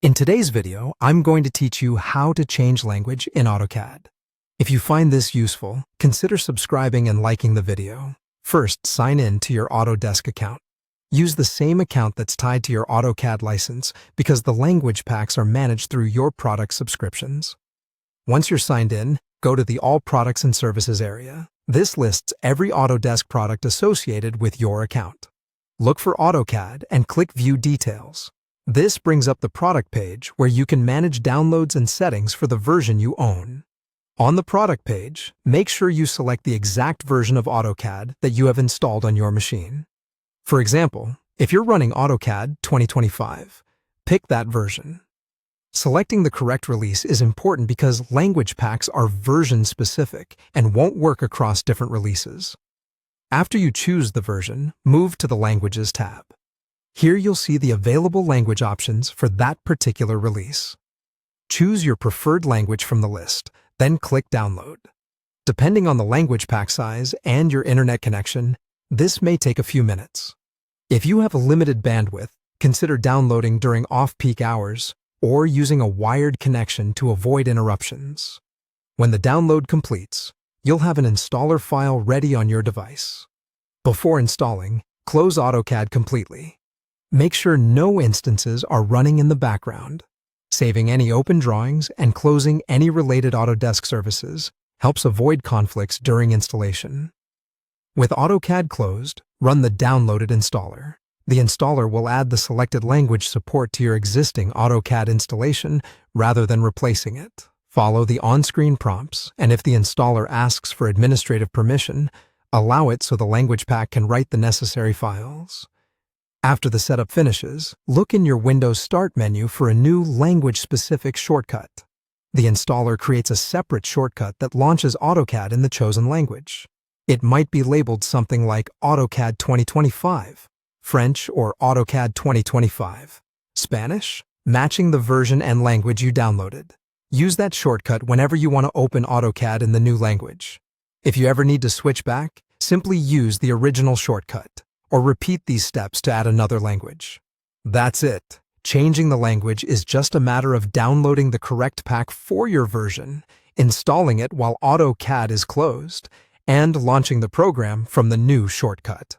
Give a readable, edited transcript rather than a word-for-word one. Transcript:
In today's video, I'm going to teach you how to change language in AutoCAD. If you find this useful, consider subscribing and liking the video. First, sign in to your Autodesk account. Use the same account that's tied to your AutoCAD license because the language packs are managed through your product subscriptions. Once you're signed in, go to the All Products and Services area. This lists every Autodesk product associated with your account. Look for AutoCAD and click View Details. This brings up the product page where you can manage downloads and settings for the version you own. On the product page, make sure you select the exact version of AutoCAD that you have installed on your machine. For example, if you're running AutoCAD 2025, pick that version. Selecting the correct release is important because language packs are version-specific and won't work across different releases. After you choose the version, move to the Languages tab. Here you'll see the available language options for that particular release. Choose your preferred language from the list, then click Download. Depending on the language pack size and your internet connection, this may take a few minutes. If you have a limited bandwidth, consider downloading during off-peak hours or using a wired connection to avoid interruptions. When the download completes, you'll have an installer file ready on your device. Before installing, close AutoCAD completely. Make sure no instances are running in the background. Saving any open drawings and closing any related Autodesk services helps avoid conflicts during installation. With AutoCAD closed, run the downloaded installer. The installer will add the selected language support to your existing AutoCAD installation rather than replacing it. Follow the on-screen prompts, and if the installer asks for administrative permission, allow it so the language pack can write the necessary files. After the setup finishes, look in your Windows Start menu for a new language-specific shortcut. The installer creates a separate shortcut that launches AutoCAD in the chosen language. It might be labeled something like AutoCAD 2025, French, or AutoCAD 2025, Spanish, matching the version and language you downloaded. Use that shortcut whenever you want to open AutoCAD in the new language. If you ever need to switch back, simply use the original shortcut, or repeat these steps to add another language. That's it. Changing the language is just a matter of downloading the correct pack for your version, installing it while AutoCAD is closed, and launching the program from the new shortcut.